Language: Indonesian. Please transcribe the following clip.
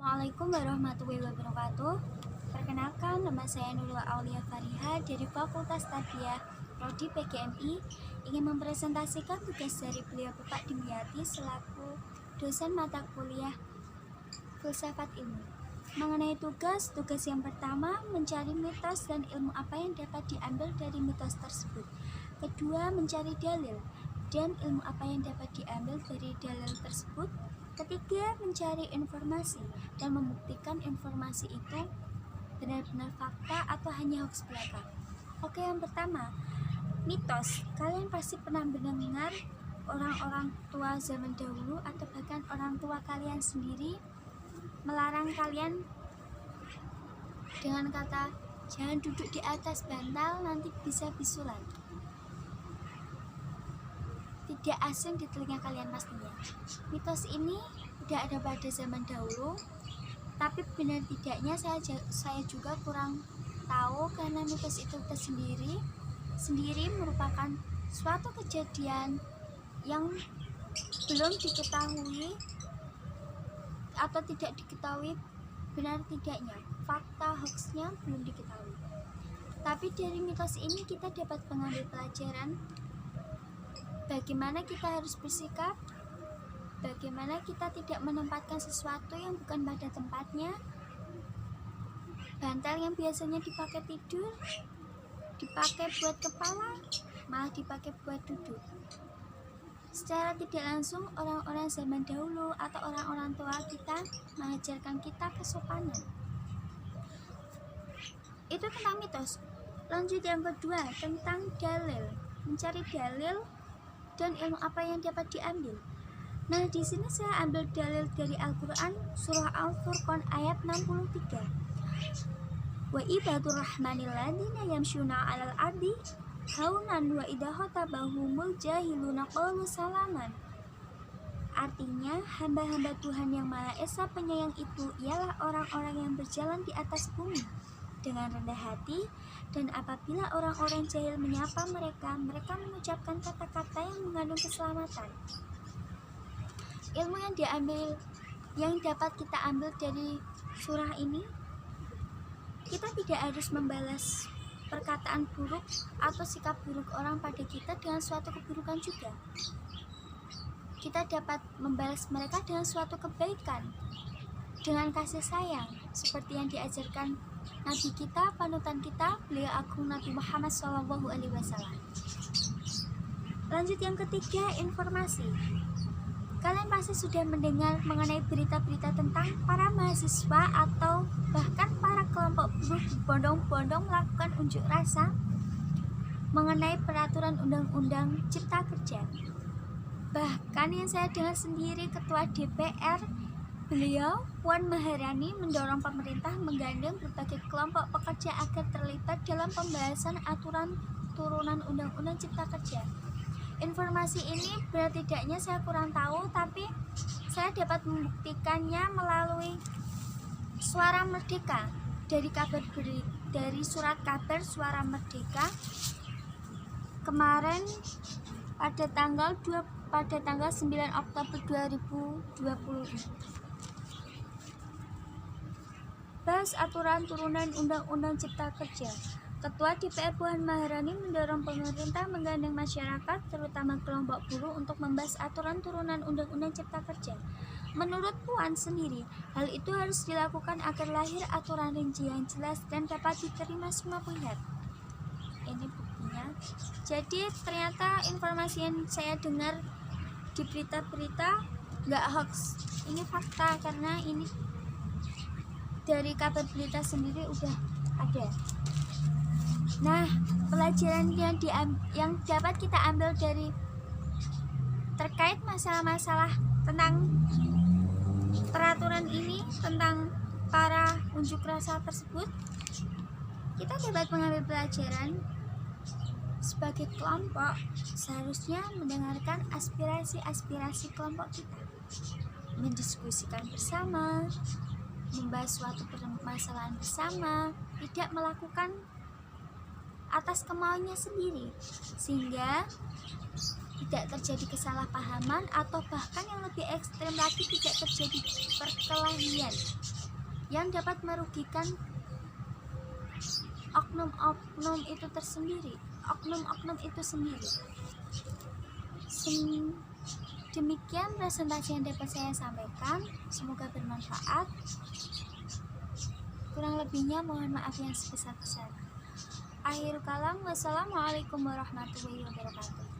Assalamualaikum warahmatullahi wabarakatuh. Perkenalkan, nama saya Nurul Aulia Fariha dari Fakultas Tarbiyah Prodi PGMI. Ingin mempresentasikan tugas dari beliau Bapak Dimyati selaku dosen mata kuliah Filsafat Ilmu. Mengenai tugas yang pertama mencari mitos dan ilmu apa yang dapat diambil dari mitos tersebut. Kedua, mencari dalil dan ilmu apa yang dapat diambil dari dalil tersebut. Ketiga, mencari informasi dan membuktikan informasi itu benar-benar fakta atau hanya hoax belaka. Oke, yang pertama, mitos. Kalian pasti pernah mendengar orang-orang tua zaman dahulu atau bahkan orang tua kalian sendiri melarang kalian dengan kata jangan duduk di atas bantal, nanti bisa bisulan. Tidak asing di telinga kalian pastinya. Mitos ini tidak ada pada zaman dahulu, tapi benar tidaknya saya juga kurang tahu, karena mitos itu sendiri merupakan suatu kejadian yang belum diketahui atau tidak diketahui benar tidaknya, fakta hoaxnya belum diketahui. Tapi dari mitos ini kita dapat mengambil pelajaran bagaimana kita harus bersikap, bagaimana kita tidak menempatkan sesuatu yang bukan pada tempatnya. Bantal yang biasanya dipakai tidur, dipakai buat kepala, malah dipakai buat duduk. Secara tidak langsung orang-orang zaman dahulu atau orang-orang tua kita mengajarkan kita kesopanan. Itu tentang mitos. Lanjut yang kedua, tentang dalil. Mencari dalil dan ilmu apa yang dapat diambil. Nah, di sini saya ambil dalil dari Al-Qur'an surah Al-Furqan ayat 63. Wa ibadur rahmanil ladzina yamshuna 'alal ardi haunan wa idza khatabahumul jahiluna qalu salaman. Artinya, hamba-hamba Tuhan yang Maha Esa Penyayang itu ialah orang-orang yang berjalan di atas bumi dengan rendah hati, dan apabila orang-orang jahil menyapa mereka mengucapkan kata-kata yang mengandung keselamatan. Ilmu yang dapat kita ambil dari surah ini, kita tidak harus membalas perkataan buruk atau sikap buruk orang pada kita dengan suatu keburukan juga. Kita dapat membalas mereka dengan suatu kebaikan, dengan kasih sayang, seperti yang diajarkan Nabi kita, panutan kita, beliau agung Nabi Muhammad SAW. Lanjut yang ketiga, informasi. Kalian pasti sudah mendengar mengenai berita-berita tentang para mahasiswa atau bahkan para kelompok buruh berbondong-bondong melakukan unjuk rasa mengenai peraturan undang-undang Cipta Kerja. Bahkan yang saya dengar sendiri, Ketua DPR beliau, Puan Maharani, mendorong pemerintah menggandeng berbagai kelompok pekerja agar terlibat dalam pembahasan aturan turunan Undang-Undang Cipta Kerja. Informasi ini benar tidaknya saya kurang tahu, tapi saya dapat membuktikannya melalui Suara Merdeka dari surat kabar Suara Merdeka kemarin pada tanggal 9 Oktober 2020. Bahas aturan turunan Undang-Undang Cipta Kerja. Ketua DPR Puan Maharani mendorong pemerintah menggandeng masyarakat, terutama kelompok buruh, untuk membahas aturan turunan Undang-Undang Cipta Kerja. Menurut Puan sendiri, hal itu harus dilakukan agar lahir aturan rinci yang jelas dan dapat diterima semua pihak. Ini buktinya. Jadi ternyata informasi yang saya dengar di berita-berita nggak hoax. Ini fakta, karena ini dari kabar berita sendiri udah ada. Nah, pelajaran yang dapat kita ambil dari terkait masalah-masalah tentang peraturan ini, tentang para unjuk rasa tersebut, kita dapat mengambil pelajaran sebagai kelompok seharusnya mendengarkan aspirasi kelompok kita, mendiskusikan bersama, membahas suatu permasalahan bersama, tidak melakukan atas kemauannya sendiri, sehingga tidak terjadi kesalahpahaman, atau bahkan yang lebih ekstrem lagi tidak terjadi perkelahian yang dapat merugikan oknum-oknum itu sendiri. Demikian presentasi yang dapat saya sampaikan, semoga bermanfaat. Kurang lebihnya mohon maaf yang sebesar-besarnya. Akhir kalam, wassalamualaikum warahmatullahi wabarakatuh.